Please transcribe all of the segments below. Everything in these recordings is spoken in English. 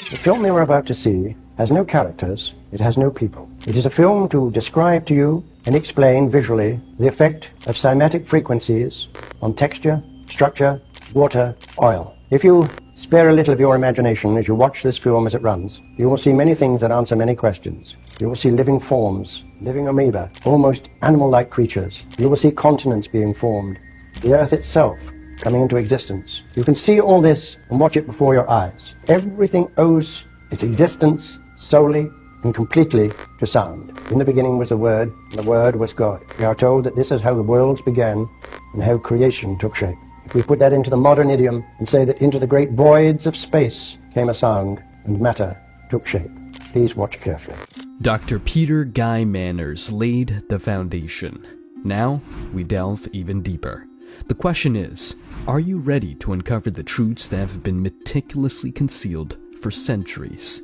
The film you're about to see has no characters, it has no people. It is a film to describe to you and explain visually the effect of cymatic frequencies on texture, structure, water, oil. If you spare a little of your imagination as you watch this film as it runs, you will see many things that answer many questions. You will see living forms, living amoeba, almost animal-like creatures. You will see continents being formed, the Earth itself coming into existence. You can see all this and watch it before your eyes. Everything owes its existence solely and completely to sound. In the beginning was the Word, and the Word was God. We are told that this is how the worlds began and how creation took shape. If we put that into the modern idiom and say that into the great voids of space came a sound and matter took shape. Please watch carefully. Dr. Peter Guy Manners laid the foundation. Now we delve even deeper. The question is, are you ready to uncover the truths that have been meticulously concealed for centuries?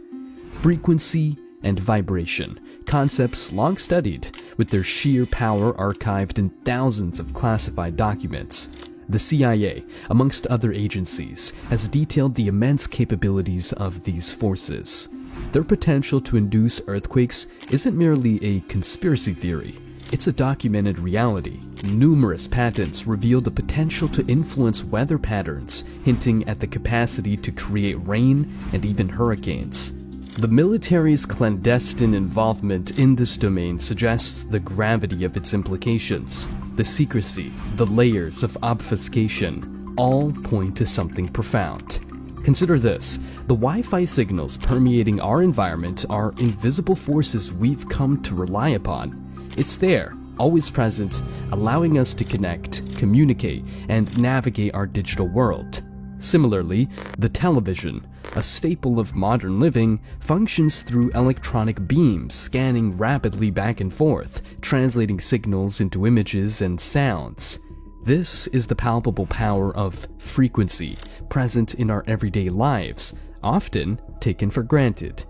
Frequency and vibration, concepts long studied, with their sheer power archived in thousands of classified documents. The CIA, amongst other agencies, has detailed the immense capabilities of these forces. Their potential to induce earthquakes isn't merely a conspiracy theory. It's a documented reality. Numerous patents reveal the potential to influence weather patterns, hinting at the capacity to create rain and even hurricanes. The military's clandestine involvement in this domain suggests the gravity of its implications. The secrecy, the layers of obfuscation, all point to something profound. Consider this: the Wi-Fi signals permeating our environment are invisible forces we've come to rely upon. It's there, always present, allowing us to connect, communicate, and navigate our digital world. Similarly, the television, a staple of modern living, functions through electronic beams scanning rapidly back and forth, translating signals into images and sounds. This is the palpable power of frequency, present in our everyday lives, often taken for granted.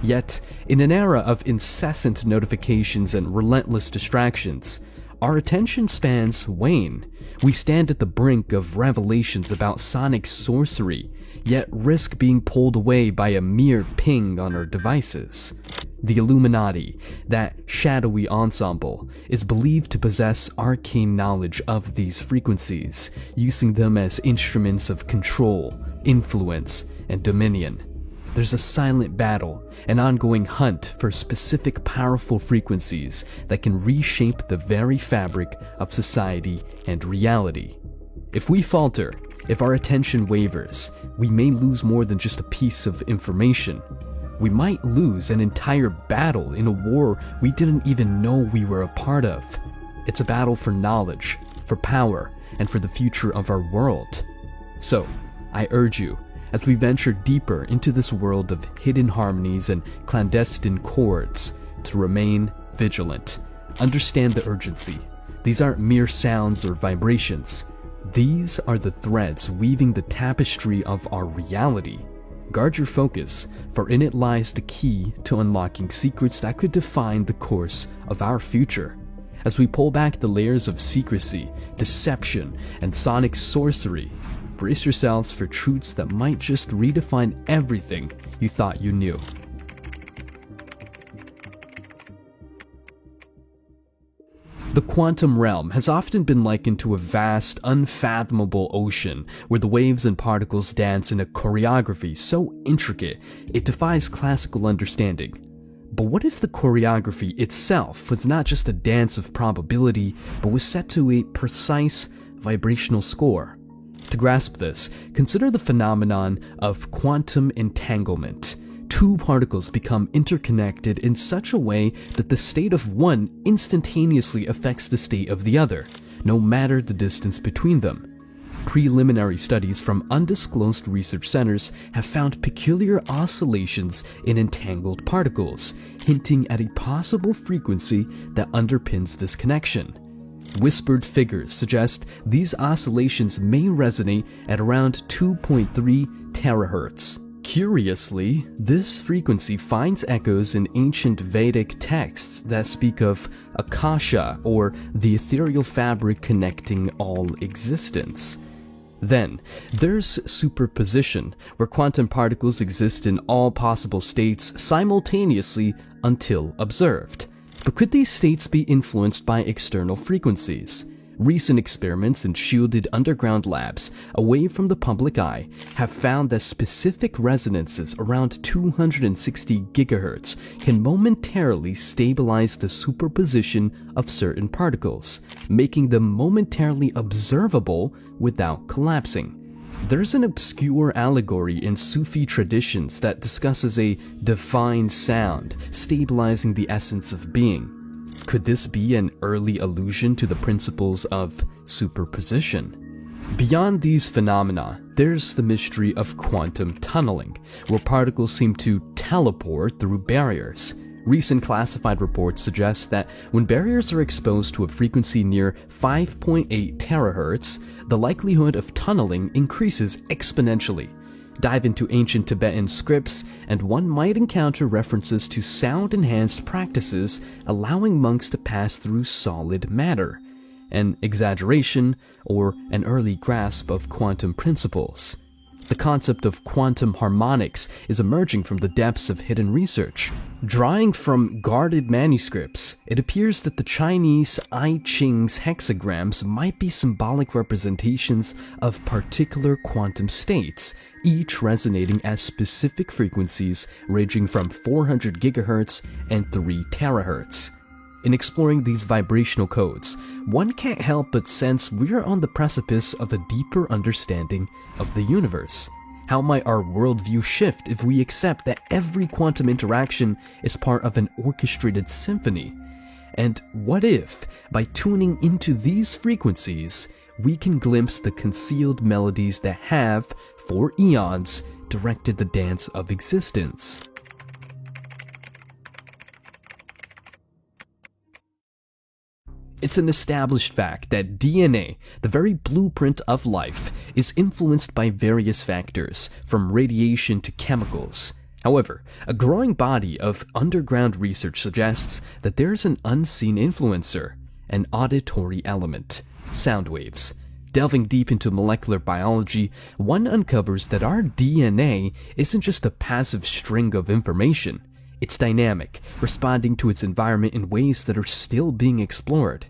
Yet, in an era of incessant notifications and relentless distractions, our attention spans wane. We stand at the brink of revelations about sonic sorcery, yet risk being pulled away by a mere ping on our devices. The Illuminati, that shadowy ensemble, is believed to possess arcane knowledge of these frequencies, using them as instruments of control, influence, and dominion. There's a silent battle, an ongoing hunt for specific powerful frequencies that can reshape the very fabric of society and reality. If we falter, if our attention wavers, we may lose more than just a piece of information. We might lose an entire battle in a war we didn't even know we were a part of. It's a battle for knowledge, for power, and for the future of our world. So, I urge you, as we venture deeper into this world of hidden harmonies and clandestine chords, to remain vigilant. Understand the urgency. These aren't mere sounds or vibrations. These are the threads weaving the tapestry of our reality. Guard your focus, for in it lies the key to unlocking secrets that could define the course of our future. As we pull back the layers of secrecy, deception, and sonic sorcery, brace yourselves for truths that might just redefine everything you thought you knew. The quantum realm has often been likened to a vast, unfathomable ocean where the waves and particles dance in a choreography so intricate it defies classical understanding. But what if the choreography itself was not just a dance of probability, but was set to a precise vibrational score? To grasp this, consider the phenomenon of quantum entanglement. Two particles become interconnected in such a way that the state of one instantaneously affects the state of the other, no matter the distance between them. Preliminary studies from undisclosed research centers have found peculiar oscillations in entangled particles, hinting at a possible frequency that underpins this connection. Whispered figures suggest these oscillations may resonate at around 2.3 terahertz. Curiously, this frequency finds echoes in ancient Vedic texts that speak of Akasha, or the ethereal fabric connecting all existence. Then, there's superposition, where quantum particles exist in all possible states simultaneously until observed. But could these states be influenced by external frequencies? Recent experiments in shielded underground labs away from the public eye have found that specific resonances around 260 GHz can momentarily stabilize the superposition of certain particles, making them momentarily observable without collapsing. There's an obscure allegory in Sufi traditions that discusses a divine sound stabilizing the essence of being. Could this be an early allusion to the principles of superposition? Beyond these phenomena, there's the mystery of quantum tunneling, where particles seem to teleport through barriers. Recent classified reports suggest that when barriers are exposed to a frequency near 5.8 terahertz, the likelihood of tunneling increases exponentially. Dive into ancient Tibetan scripts, and one might encounter references to sound-enhanced practices allowing monks to pass through solid matter, an exaggeration or an early grasp of quantum principles. The concept of quantum harmonics is emerging from the depths of hidden research. Drawing from guarded manuscripts, it appears that the Chinese I Ching's hexagrams might be symbolic representations of particular quantum states, each resonating at specific frequencies ranging from 400 GHz and 3 terahertz. In exploring these vibrational codes, one can't help but sense we're on the precipice of a deeper understanding of the universe. How might our worldview shift if we accept that every quantum interaction is part of an orchestrated symphony? And what if, by tuning into these frequencies, we can glimpse the concealed melodies that have, for eons, directed the dance of existence? It's an established fact that DNA, the very blueprint of life, is influenced by various factors, from radiation to chemicals. However, a growing body of underground research suggests that there's an unseen influencer, an auditory element, sound waves. Delving deep into molecular biology, one uncovers that our DNA isn't just a passive string of information. It's dynamic, responding to its environment in ways that are still being explored.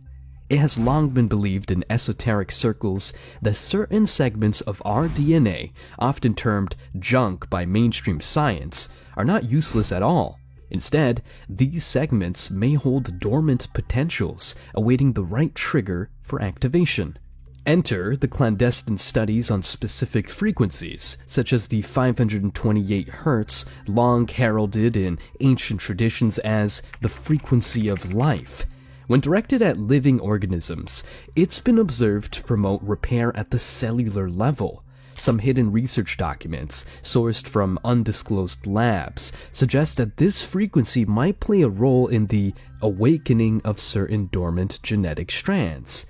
It has long been believed in esoteric circles that certain segments of our DNA, often termed junk by mainstream science, are not useless at all. Instead, these segments may hold dormant potentials, awaiting the right trigger for activation. Enter the clandestine studies on specific frequencies, such as the 528 Hz, long heralded in ancient traditions as the frequency of life. When directed at living organisms, it's been observed to promote repair at the cellular level. Some hidden research documents, sourced from undisclosed labs, suggest that this frequency might play a role in the awakening of certain dormant genetic strands.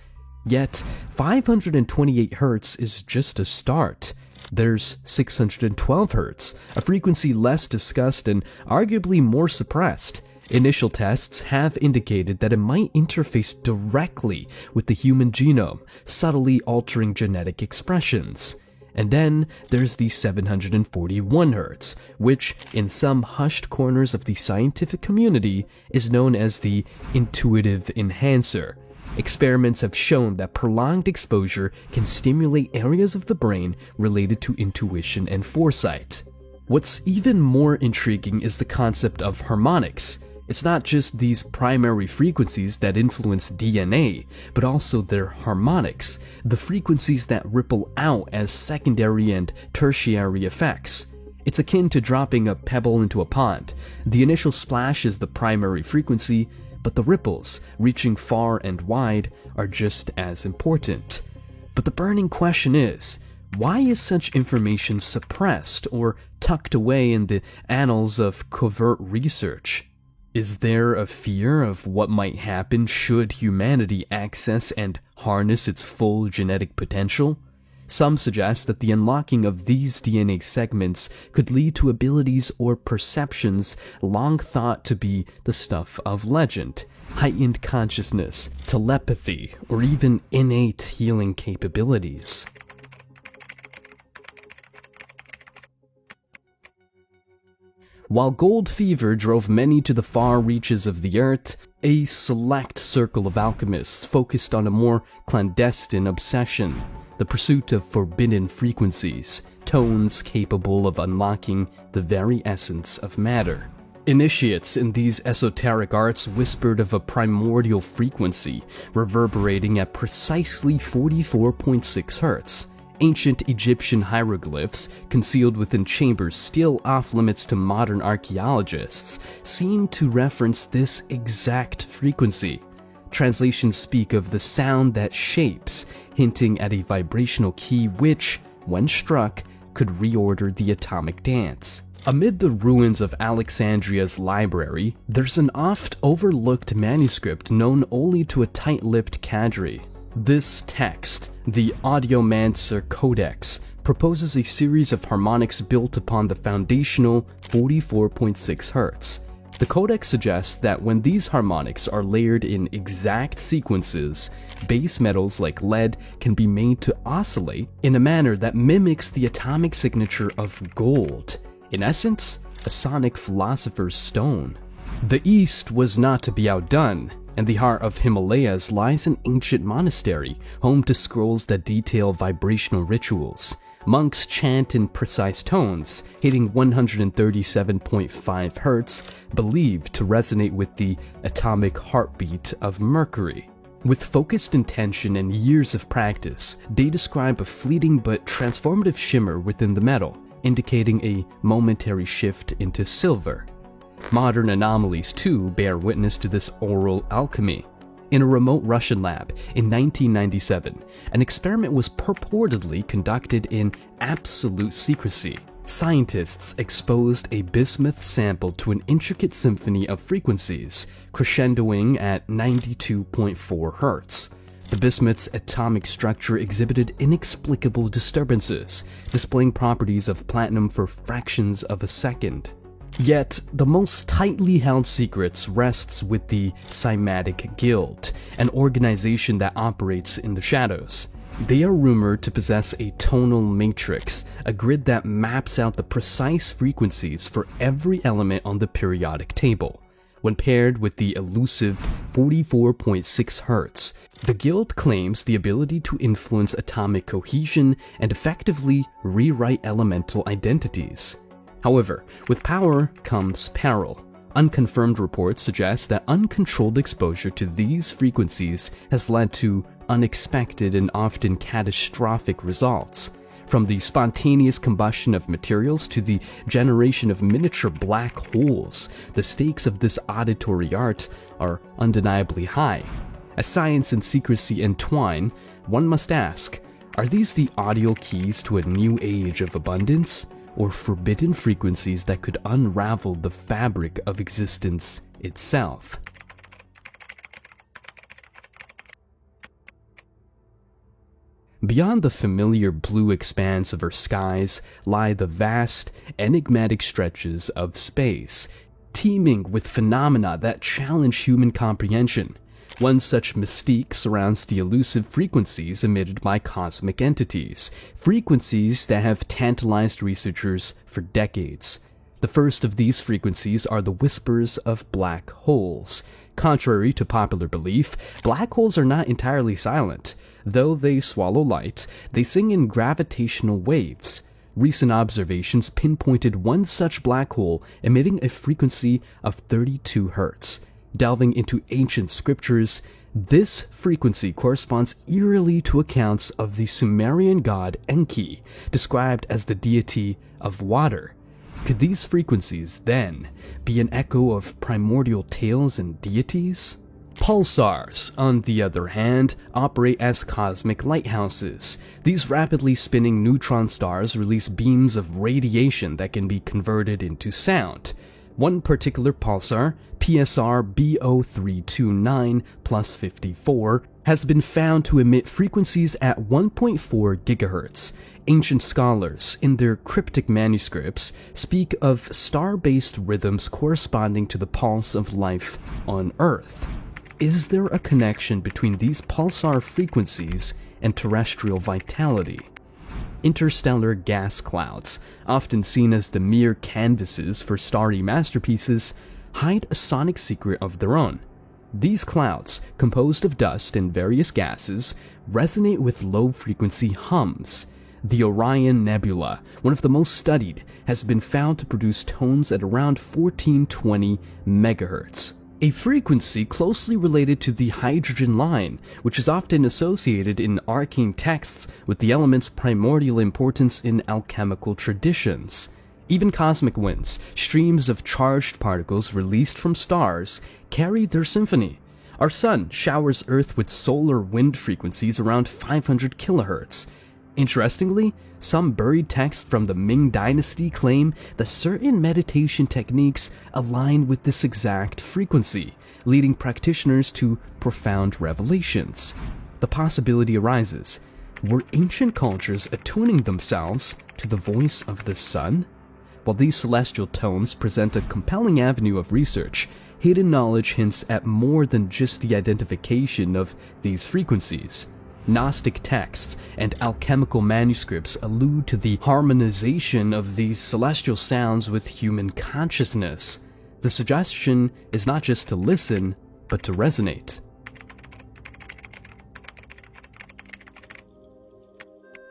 Yet, 528 Hz is just a start. There's 612 Hz, a frequency less discussed and arguably more suppressed. Initial tests have indicated that it might interface directly with the human genome, subtly altering genetic expressions. And then there's the 741 Hz, which, in some hushed corners of the scientific community, is known as the intuitive enhancer. Experiments have shown that prolonged exposure can stimulate areas of the brain related to intuition and foresight. What's even more intriguing is the concept of harmonics. It's not just these primary frequencies that influence DNA, but also their harmonics, the frequencies that ripple out as secondary and tertiary effects. It's akin to dropping a pebble into a pond. The initial splash is the primary frequency, but the ripples, reaching far and wide, are just as important. But the burning question is, why is such information suppressed or tucked away in the annals of covert research? Is there a fear of what might happen should humanity access and harness its full genetic potential? Some suggest that the unlocking of these DNA segments could lead to abilities or perceptions long thought to be the stuff of legend, heightened consciousness, telepathy, or even innate healing capabilities. While gold fever drove many to the far reaches of the earth, a select circle of alchemists focused on a more clandestine obsession: the pursuit of forbidden frequencies, tones capable of unlocking the very essence of matter. Initiates in these esoteric arts whispered of a primordial frequency reverberating at precisely 44.6 Hz. Ancient Egyptian hieroglyphs, concealed within chambers still off-limits to modern archaeologists, seem to reference this exact frequency. Translations speak of the sound that shapes, hinting at a vibrational key which, when struck, could reorder the atomic dance. Amid the ruins of Alexandria's library, there's an oft-overlooked manuscript known only to a tight-lipped cadre. This text, the Audiomancer Codex, proposes a series of harmonics built upon the foundational 44.6 Hz. The Codex suggests that when these harmonics are layered in exact sequences, base metals like lead can be made to oscillate in a manner that mimics the atomic signature of gold. In essence, a sonic philosopher's stone. The East was not to be outdone. In the heart of Himalayas lies an ancient monastery, home to scrolls that detail vibrational rituals. Monks chant in precise tones, hitting 137.5 Hz, believed to resonate with the atomic heartbeat of Mercury. With focused intention and years of practice, they describe a fleeting but transformative shimmer within the metal, indicating a momentary shift into silver. Modern anomalies, too, bear witness to this oral alchemy. In a remote Russian lab in 1997, an experiment was purportedly conducted in absolute secrecy. Scientists exposed a bismuth sample to an intricate symphony of frequencies, crescendoing at 92.4 Hz. The bismuth's atomic structure exhibited inexplicable disturbances, displaying properties of platinum for fractions of a second. Yet, the most tightly held secrets rests with the Cymatic Guild, an organization that operates in the shadows. They are rumored to possess a tonal matrix, a grid that maps out the precise frequencies for every element on the periodic table. When paired with the elusive 44.6 Hz, the Guild claims the ability to influence atomic cohesion and effectively rewrite elemental identities. However, with power comes peril. Unconfirmed reports suggest that uncontrolled exposure to these frequencies has led to unexpected and often catastrophic results. From the spontaneous combustion of materials to the generation of miniature black holes, the stakes of this auditory art are undeniably high. As science and secrecy entwine, one must ask, are these the audio keys to a new age of abundance, or forbidden frequencies that could unravel the fabric of existence itself? Beyond the familiar blue expanse of our skies lie the vast, enigmatic stretches of space, teeming with phenomena that challenge human comprehension. One such mystique surrounds the elusive frequencies emitted by cosmic entities, frequencies that have tantalized researchers for decades. The first of these frequencies are the whispers of black holes. Contrary to popular belief, black holes are not entirely silent. Though they swallow light, they sing in gravitational waves. Recent observations pinpointed one such black hole emitting a frequency of 32 Hz. Delving into ancient scriptures, this frequency corresponds eerily to accounts of the Sumerian god Enki, described as the deity of water. Could these frequencies, then, be an echo of primordial tales and deities? Pulsars, on the other hand, operate as cosmic lighthouses. These rapidly spinning neutron stars release beams of radiation that can be converted into sound. One particular pulsar, PSR B0329 plus 54, has been found to emit frequencies at 1.4 GHz. Ancient scholars, in their cryptic manuscripts, speak of star-based rhythms corresponding to the pulse of life on Earth. Is there a connection between these pulsar frequencies and terrestrial vitality? interstellar gas clouds, often seen as the mere canvases for starry masterpieces, hide a sonic secret of their own. These clouds, composed of dust and various gases, resonate with low-frequency hums. The Orion Nebula, one of the most studied, has been found to produce tones at around 1420 MHz, a frequency closely related to the hydrogen line, which is often associated in arcane texts with the element's primordial importance in alchemical traditions. Even cosmic winds, streams of charged particles released from stars, carry their symphony. Our sun showers Earth with solar wind frequencies around 500 kHz. Interestingly, some buried texts from the Ming Dynasty claim that certain meditation techniques align with this exact frequency, leading practitioners to profound revelations. The possibility arises, were ancient cultures attuning themselves to the voice of the sun? While these celestial tones present a compelling avenue of research, hidden knowledge hints at more than just the identification of these frequencies. Gnostic texts and alchemical manuscripts allude to the harmonization of these celestial sounds with human consciousness. The suggestion is not just to listen, but to resonate.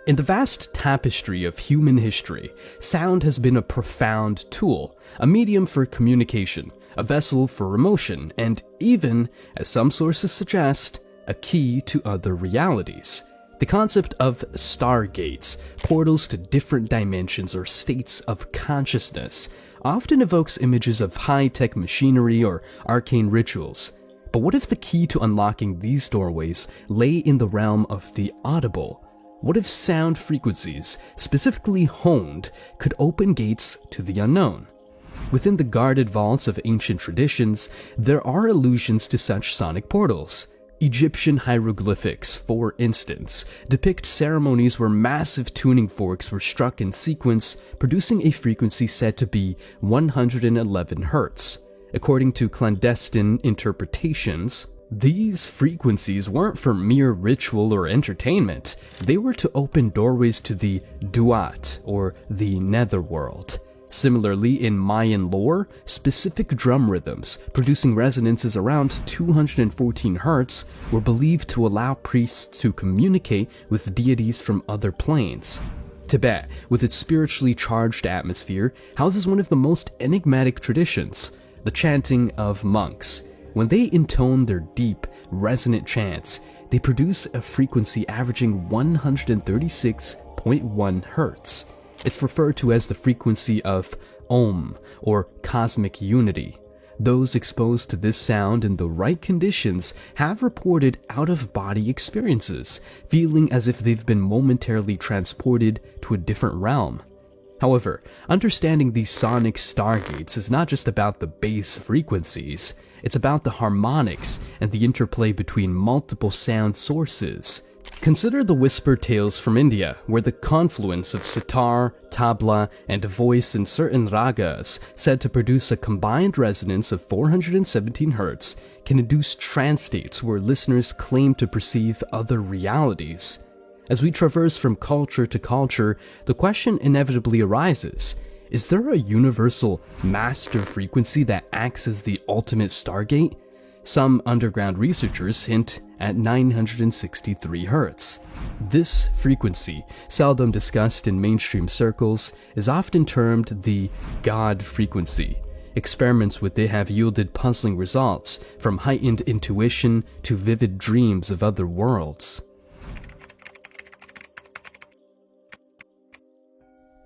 In the vast tapestry of human history, sound has been a profound tool, a medium for communication, a vessel for emotion, and even, as some sources suggest, a key to other realities. The concept of stargates, portals to different dimensions or states of consciousness, often evokes images of high-tech machinery or arcane rituals. But what if the key to unlocking these doorways lay in the realm of the audible? What if sound frequencies, specifically honed, could open gates to the unknown? Within the guarded vaults of ancient traditions, there are allusions to such sonic portals. Egyptian hieroglyphics, for instance, depict ceremonies where massive tuning forks were struck in sequence, producing a frequency said to be 111 Hz. According to clandestine interpretations, these frequencies weren't for mere ritual or entertainment. They were to open doorways to the Duat, or the netherworld. Similarly, in Mayan lore, specific drum rhythms, producing resonances around 214 Hz, were believed to allow priests to communicate with deities from other planes. Tibet, with its spiritually charged atmosphere, houses one of the most enigmatic traditions, the chanting of monks. When they intone their deep, resonant chants, they produce a frequency averaging 136.1 Hz. It's referred to as the frequency of Om, or cosmic unity. Those exposed to this sound in the right conditions have reported out-of-body experiences, feeling as if they've been momentarily transported to a different realm. However, understanding these sonic stargates is not just about the base frequencies, it's about the harmonics and the interplay between multiple sound sources. Consider the whisper tales from India, where the confluence of sitar, tabla, and voice in certain ragas, said to produce a combined resonance of 417 Hz, can induce trance states where listeners claim to perceive other realities. As we traverse from culture to culture, the question inevitably arises, is there a universal master frequency that acts as the ultimate stargate? Some underground researchers hint at 963 Hz. This frequency, seldom discussed in mainstream circles, is often termed the God frequency. Experiments with it have yielded puzzling results, from heightened intuition to vivid dreams of other worlds.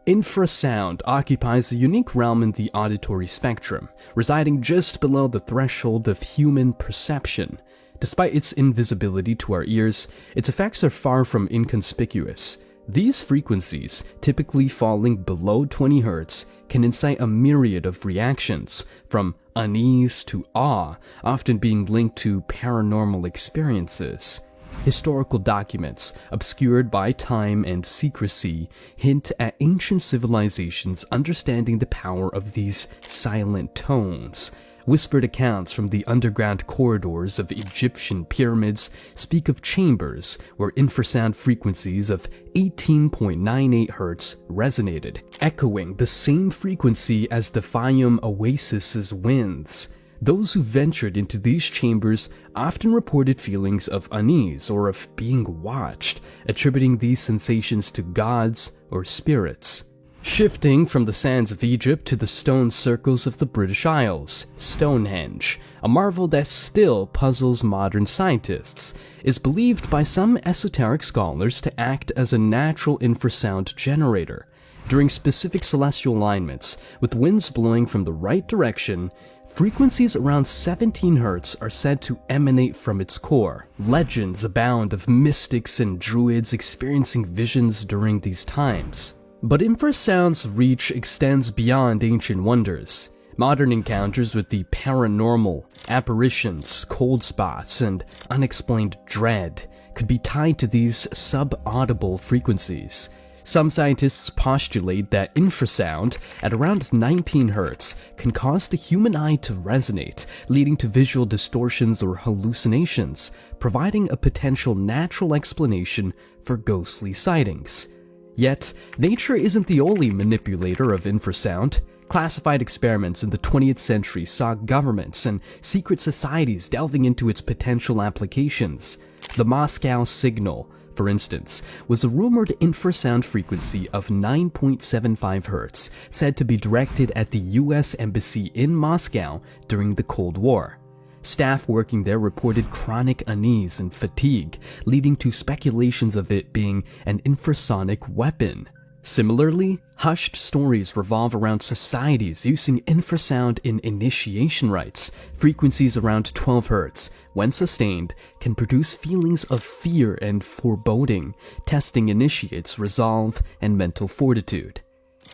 Infrasound occupies a unique realm in the auditory spectrum, residing just below the threshold of human perception. Despite its invisibility to our ears, its effects are far from inconspicuous. These frequencies, typically falling below 20 Hz, can incite a myriad of reactions, from unease to awe, often being linked to paranormal experiences. Historical documents, obscured by time and secrecy, hint at ancient civilizations understanding the power of these silent tones. Whispered accounts from the underground corridors of Egyptian pyramids speak of chambers where infrasound frequencies of 18.98 Hz resonated, echoing the same frequency as the Fayum oasis's winds. Those who ventured into these chambers often reported feelings of unease or of being watched, attributing these sensations to gods or spirits. Shifting from the sands of Egypt to the stone circles of the British Isles, Stonehenge, a marvel that still puzzles modern scientists, is believed by some esoteric scholars to act as a natural infrasound generator. During specific celestial alignments, with winds blowing from the right direction, frequencies around 17 Hz are said to emanate from its core. Legends abound of mystics and druids experiencing visions during these times. But infrasound's reach extends beyond ancient wonders. Modern encounters with the paranormal, apparitions, cold spots, and unexplained dread could be tied to these sub-audible frequencies. Some scientists postulate that infrasound at around 19 Hz can cause the human eye to resonate, leading to visual distortions or hallucinations, providing a potential natural explanation for ghostly sightings. Yet, nature isn't the only manipulator of infrasound. Classified experiments in the 20th century saw governments and secret societies delving into its potential applications. The Moscow signal, for instance, was a rumored infrasound frequency of 9.75 Hz, said to be directed at the US Embassy in Moscow during the Cold War. Staff working there reported chronic unease and fatigue, leading to speculations of it being an infrasonic weapon. Similarly, hushed stories revolve around societies using infrasound in initiation rites. Frequencies around 12 Hz, when sustained, can produce feelings of fear and foreboding, testing initiates' resolve and mental fortitude.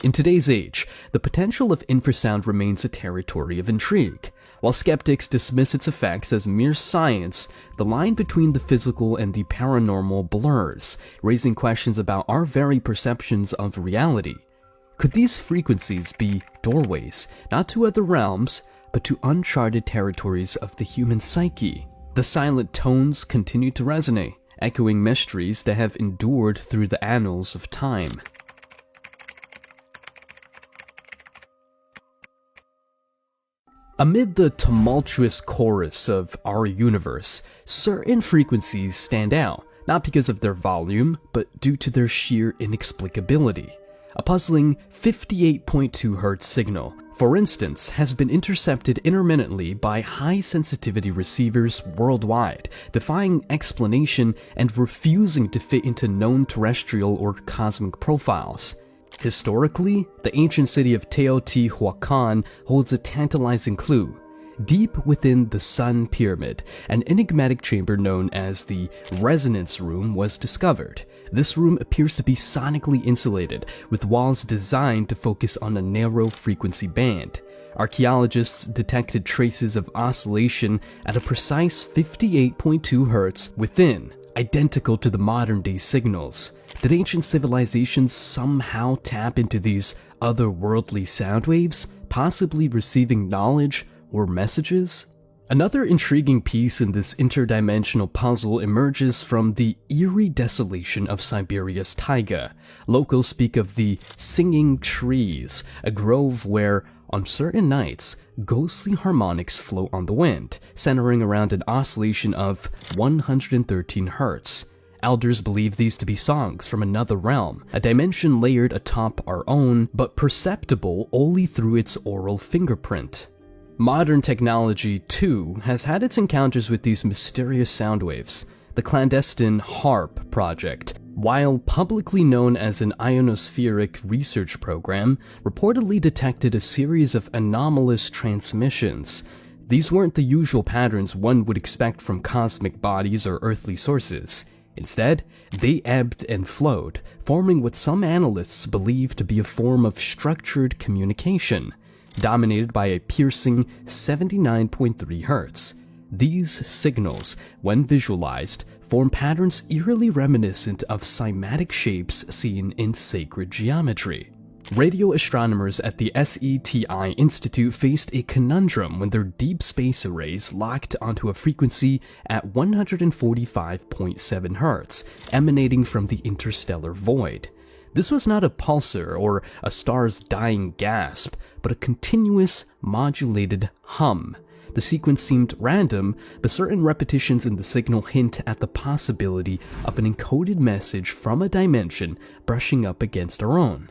In today's age, the potential of infrasound remains a territory of intrigue. While skeptics dismiss its effects as mere science, the line between the physical and the paranormal blurs, raising questions about our very perceptions of reality. Could these frequencies be doorways, not to other realms, but to uncharted territories of the human psyche? The silent tones continue to resonate, echoing mysteries that have endured through the annals of time. Amid the tumultuous chorus of our universe, certain frequencies stand out, not because of their volume, but due to their sheer inexplicability. A puzzling 58.2 Hz signal, for instance, has been intercepted intermittently by high-sensitivity receivers worldwide, defying explanation and refusing to fit into known terrestrial or cosmic profiles. Historically, the ancient city of Teotihuacan holds a tantalizing clue. Deep within the Sun Pyramid, an enigmatic chamber known as the Resonance Room was discovered. This room appears to be sonically insulated, with walls designed to focus on a narrow frequency band. Archaeologists detected traces of oscillation at a precise 58.2 Hz within, identical to the modern-day signals. Did ancient civilizations somehow tap into these otherworldly sound waves, possibly receiving knowledge or messages? Another intriguing piece in this interdimensional puzzle emerges from the eerie desolation of Siberia's taiga. Locals speak of the singing trees, a grove where, on certain nights, ghostly harmonics float on the wind, centering around an oscillation of 113 Hz. Elders believe these to be songs from another realm, a dimension layered atop our own, but perceptible only through its aural fingerprint. Modern technology, too, has had its encounters with these mysterious sound waves. The clandestine HARP project, while publicly known as an ionospheric research program, reportedly detected a series of anomalous transmissions. These weren't the usual patterns one would expect from cosmic bodies or earthly sources. Instead, they ebbed and flowed, forming what some analysts believe to be a form of structured communication, dominated by a piercing 79.3 Hz. These signals, when visualized, form patterns eerily reminiscent of cymatic shapes seen in sacred geometry. Radio astronomers at the SETI Institute faced a conundrum when their deep space arrays locked onto a frequency at 145.7 Hz, emanating from the interstellar void. This was not a pulsar or a star's dying gasp, but a continuous, modulated hum. The sequence seemed random, but certain repetitions in the signal hint at the possibility of an encoded message from a dimension brushing up against our own.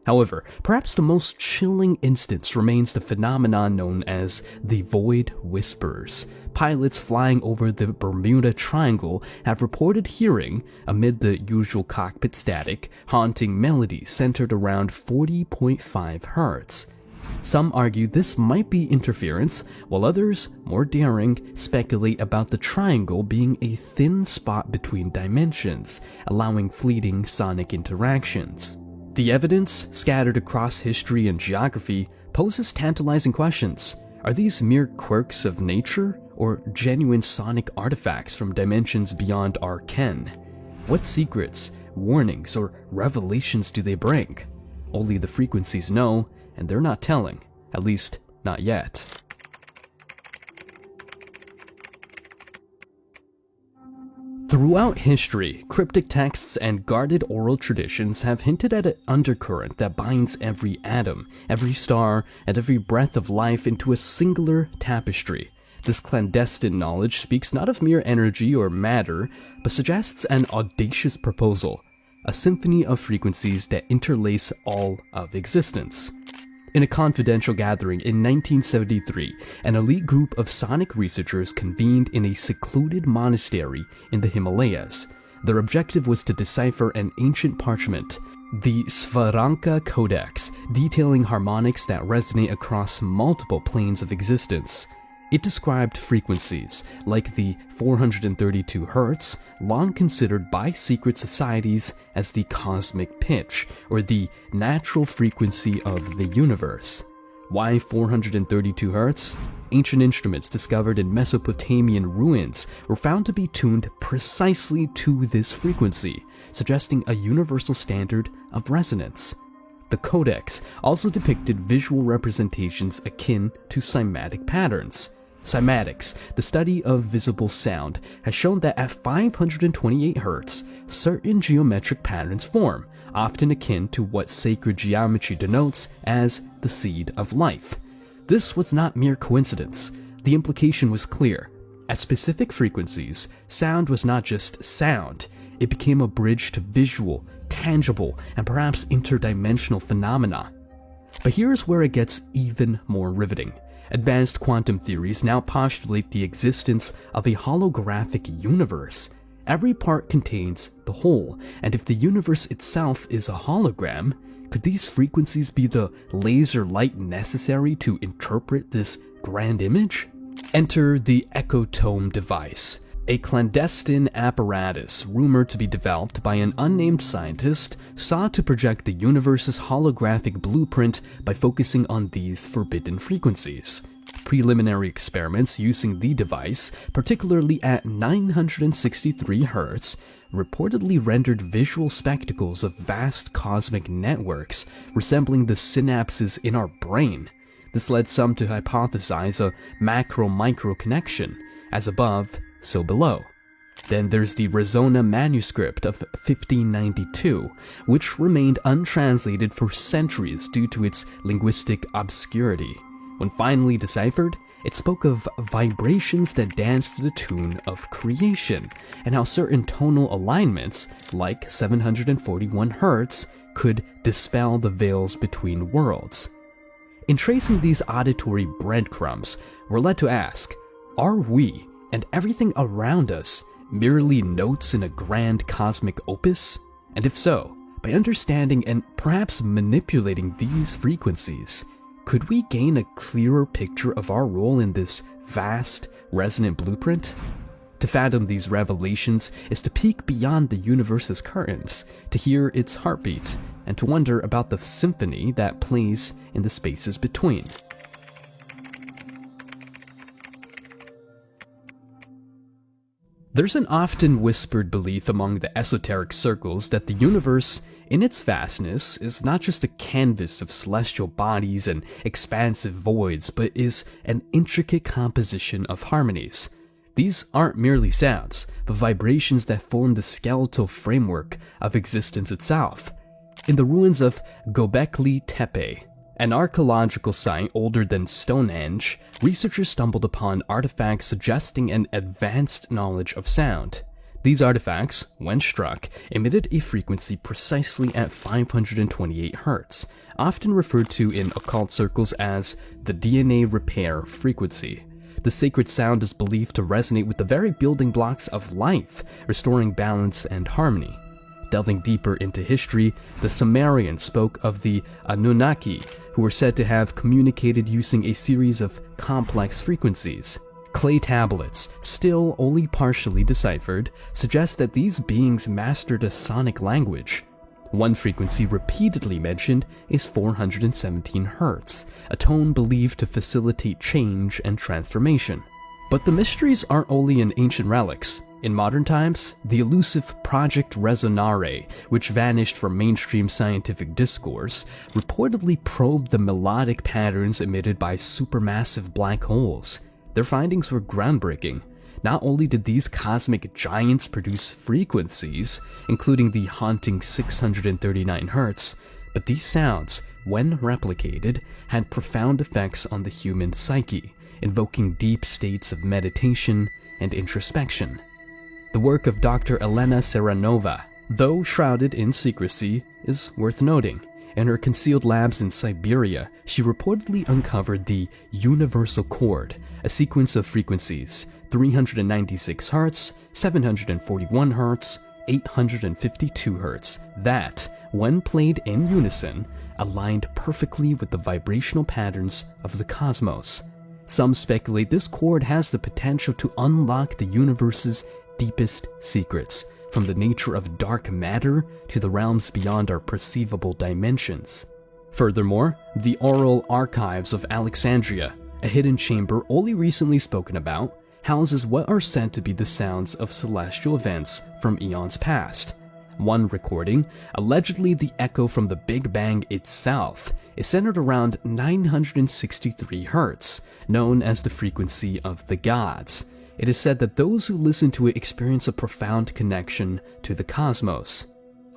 However, perhaps the most chilling instance remains the phenomenon known as the Void Whisperers. Pilots flying over the Bermuda Triangle have reported hearing, amid the usual cockpit static, haunting melodies centered around 40.5 Hz. Some argue this might be interference, while others, more daring, speculate about the triangle being a thin spot between dimensions, allowing fleeting sonic interactions. The evidence, scattered across history and geography, poses tantalizing questions. Are these mere quirks of nature, or genuine sonic artifacts from dimensions beyond our ken? What secrets, warnings, or revelations do they bring? Only the frequencies know, and they're not telling, at least not yet. Throughout history, cryptic texts and guarded oral traditions have hinted at an undercurrent that binds every atom, every star, and every breath of life into a singular tapestry. This clandestine knowledge speaks not of mere energy or matter, but suggests an audacious proposal, a symphony of frequencies that interlace all of existence. In a confidential gathering in 1973, an elite group of sonic researchers convened in a secluded monastery in the Himalayas. Their objective was to decipher an ancient parchment, the Svaranka Codex, detailing harmonics that resonate across multiple planes of existence. It described frequencies, like the 432 Hz, long considered by secret societies as the cosmic pitch, or the natural frequency of the universe. Why 432 Hz? Ancient instruments discovered in Mesopotamian ruins were found to be tuned precisely to this frequency, suggesting a universal standard of resonance. The codex also depicted visual representations akin to cymatic patterns. Cymatics, the study of visible sound, has shown that at 528 Hz, certain geometric patterns form, often akin to what sacred geometry denotes as the seed of life. This was not mere coincidence. The implication was clear. At specific frequencies, sound was not just sound, it became a bridge to visual, tangible, and perhaps interdimensional phenomena. But here's where it gets even more riveting. Advanced quantum theories now postulate the existence of a holographic universe. Every part contains the whole, and if the universe itself is a hologram, could these frequencies be the laser light necessary to interpret this grand image? Enter the ecotome device, a clandestine apparatus rumored to be developed by an unnamed scientist sought to project the universe's holographic blueprint by focusing on these forbidden frequencies. Preliminary experiments using the device, particularly at 963 Hz, reportedly rendered visual spectacles of vast cosmic networks resembling the synapses in our brain. This led some to hypothesize a macro-micro connection, as above, so below. Then there's the Rezona manuscript of 1592, which remained untranslated for centuries due to its linguistic obscurity. When finally deciphered, it spoke of vibrations that danced to the tune of creation, and how certain tonal alignments, like 741 Hz, could dispel the veils between worlds. In tracing these auditory breadcrumbs, we're led to ask, are we, and everything around us, merely notes in a grand cosmic opus? And if so, by understanding and perhaps manipulating these frequencies, could we gain a clearer picture of our role in this vast, resonant blueprint? To fathom these revelations is to peek beyond the universe's curtains, to hear its heartbeat, and to wonder about the symphony that plays in the spaces between. There's an often whispered belief among the esoteric circles that the universe in its vastness, is not just a canvas of celestial bodies and expansive voids, but is an intricate composition of harmonies. These aren't merely sounds, but vibrations that form the skeletal framework of existence itself. In the ruins of Göbekli Tepe, an archaeological site older than Stonehenge, researchers stumbled upon artifacts suggesting an advanced knowledge of sound. These artifacts, when struck, emitted a frequency precisely at 528 Hz, often referred to in occult circles as the DNA repair frequency. The sacred sound is believed to resonate with the very building blocks of life, restoring balance and harmony. Delving deeper into history, the Sumerians spoke of the Anunnaki, who were said to have communicated using a series of complex frequencies. Clay tablets, still only partially deciphered, suggest that these beings mastered a sonic language. One frequency repeatedly mentioned is 417 Hz, a tone believed to facilitate change and transformation. But the mysteries aren't only in ancient relics. In modern times, the elusive Project Resonare, which vanished from mainstream scientific discourse, reportedly probed the melodic patterns emitted by supermassive black holes. Their findings were groundbreaking. Not only did these cosmic giants produce frequencies, including the haunting 639 Hz, but these sounds, when replicated, had profound effects on the human psyche, invoking deep states of meditation and introspection. The work of Dr. Elena Seranova, though shrouded in secrecy, is worth noting. In her concealed labs in Siberia, she reportedly uncovered the universal chord, a sequence of frequencies 396 Hz, 741 Hz, 852 Hz that, when played in unison, aligned perfectly with the vibrational patterns of the cosmos. Some speculate this chord has the potential to unlock the universe's deepest secrets, from the nature of dark matter to the realms beyond our perceivable dimensions. Furthermore, the Oral Archives of Alexandria, a hidden chamber only recently spoken about, houses what are said to be the sounds of celestial events from eons past. One recording, allegedly the echo from the Big Bang itself, is centered around 963 Hz, known as the frequency of the gods. It is said that those who listen to it experience a profound connection to the cosmos.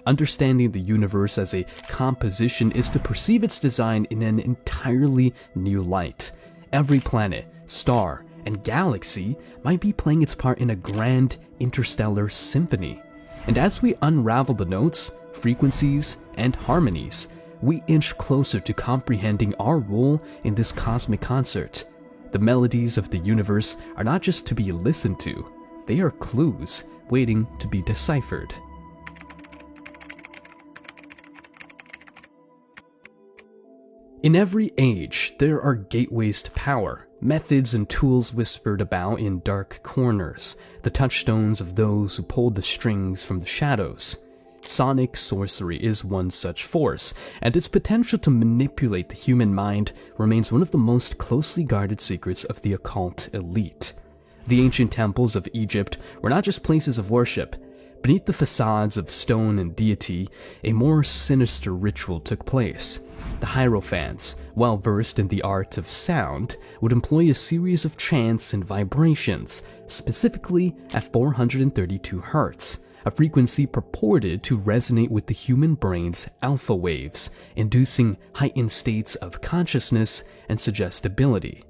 Understanding the universe as a composition is to perceive its design in an entirely new light. Every planet, star, and galaxy might be playing its part in a grand interstellar symphony. And as we unravel the notes, frequencies, and harmonies, we inch closer to comprehending our role in this cosmic concert. The melodies of the universe are not just to be listened to, they are clues waiting to be deciphered. In every age, there are gateways to power, methods and tools whispered about in dark corners, the touchstones of those who pulled the strings from the shadows. Sonic sorcery is one such force, and its potential to manipulate the human mind remains one of the most closely guarded secrets of the occult elite. The ancient temples of Egypt were not just places of worship. Beneath the facades of stone and deity, a more sinister ritual took place. The Hierophants, well versed in the art of sound, would employ a series of chants and vibrations, specifically at 432 Hz, a frequency purported to resonate with the human brain's alpha waves, inducing heightened states of consciousness and suggestibility.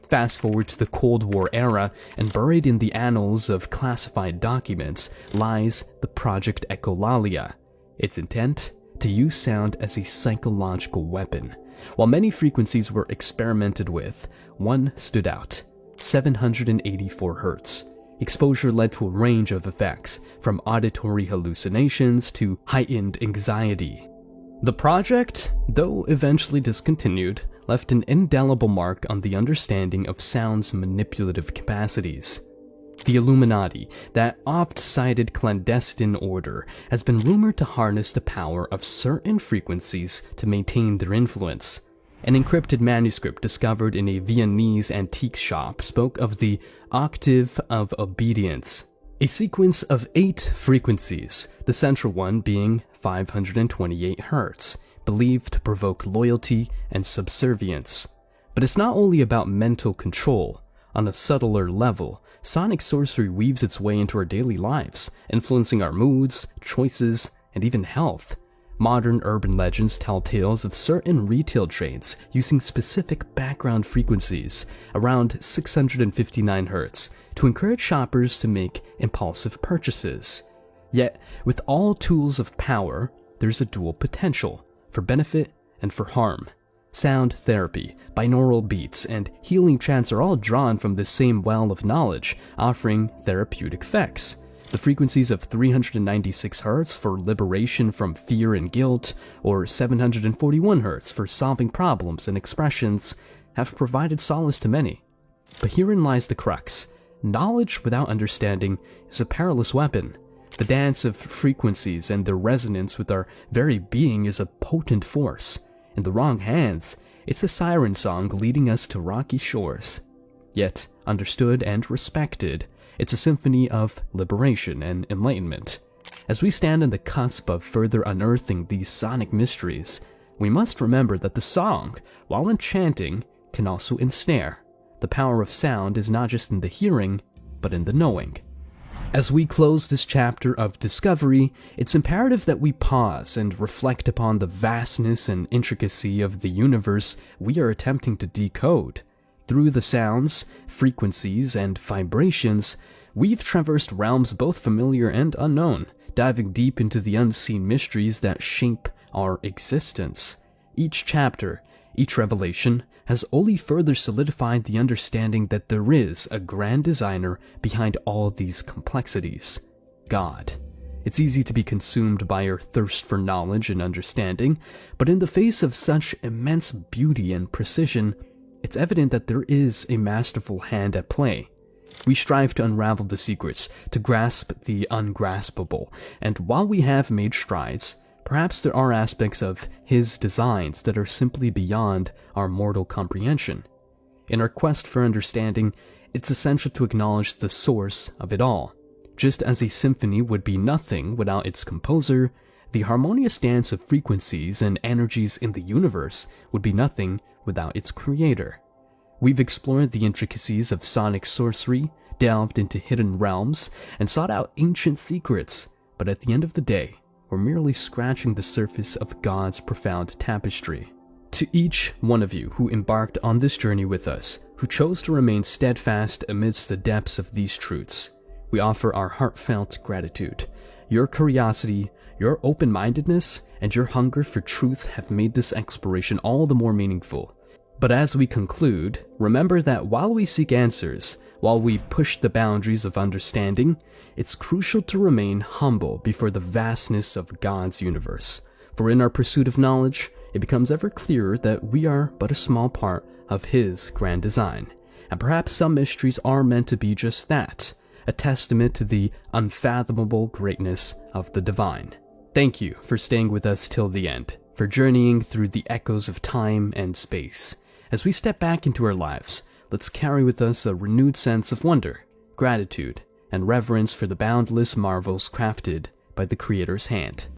Fast forward to the Cold War era, and buried in the annals of classified documents lies the Project Echolalia. Its intent? To use sound as a psychological weapon. While many frequencies were experimented with, one stood out: 784 Hz. Exposure led to a range of effects, from auditory hallucinations to heightened anxiety. The project, though eventually discontinued, left an indelible mark on the understanding of sound's manipulative capacities. The Illuminati, that oft-cited clandestine order, has been rumored to harness the power of certain frequencies to maintain their influence. An encrypted manuscript discovered in a Viennese antique shop spoke of the octave of obedience. A sequence of 8 frequencies, the central one being 528 Hz, believed to provoke loyalty and subservience. But it's not only about mental control. On a subtler level, sonic sorcery weaves its way into our daily lives, influencing our moods, choices, and even health. Modern urban legends tell tales of certain retail chains using specific background frequencies, around 659 Hz, to encourage shoppers to make impulsive purchases. Yet, with all tools of power, there's a dual potential, for benefit and for harm. Sound therapy, binaural beats, and healing chants are all drawn from the same well of knowledge, offering therapeutic effects. The frequencies of 396 Hz for liberation from fear and guilt, or 741 Hz for solving problems and expressions, have provided solace to many. But herein lies the crux. Knowledge without understanding is a perilous weapon. The dance of frequencies and their resonance with our very being is a potent force. In the wrong hands, it's a siren song leading us to rocky shores. Yet, understood and respected, it's a symphony of liberation and enlightenment. As we stand on the cusp of further unearthing these sonic mysteries, we must remember that the song, while enchanting, can also ensnare. The power of sound is not just in the hearing, but in the knowing. As we close this chapter of discovery, it's imperative that we pause and reflect upon the vastness and intricacy of the universe we are attempting to decode. Through the sounds, frequencies, and vibrations, we've traversed realms both familiar and unknown, diving deep into the unseen mysteries that shape our existence. Each chapter, each revelation, has only further solidified the understanding that there is a grand designer behind all these complexities: God. It's easy to be consumed by our thirst for knowledge and understanding, but in the face of such immense beauty and precision, it's evident that there is a masterful hand at play. We strive to unravel the secrets, to grasp the ungraspable, and while we have made strides, perhaps there are aspects of his designs that are simply beyond our mortal comprehension. In our quest for understanding, it's essential to acknowledge the source of it all. Just as a symphony would be nothing without its composer, the harmonious dance of frequencies and energies in the universe would be nothing without its creator. We've explored the intricacies of sonic sorcery, delved into hidden realms, and sought out ancient secrets, but at the end of the day, we're merely scratching the surface of God's profound tapestry. To each one of you who embarked on this journey with us, who chose to remain steadfast amidst the depths of these truths, we offer our heartfelt gratitude. Your curiosity, your open-mindedness, and your hunger for truth have made this exploration all the more meaningful. But as we conclude, remember that while we seek answers, while we push the boundaries of understanding, it's crucial to remain humble before the vastness of God's universe. For in our pursuit of knowledge, it becomes ever clearer that we are but a small part of His grand design. And perhaps some mysteries are meant to be just that, a testament to the unfathomable greatness of the divine. Thank you for staying with us till the end, for journeying through the echoes of time and space. As we step back into our lives, let's carry with us a renewed sense of wonder, gratitude, and reverence for the boundless marvels crafted by the Creator's hand.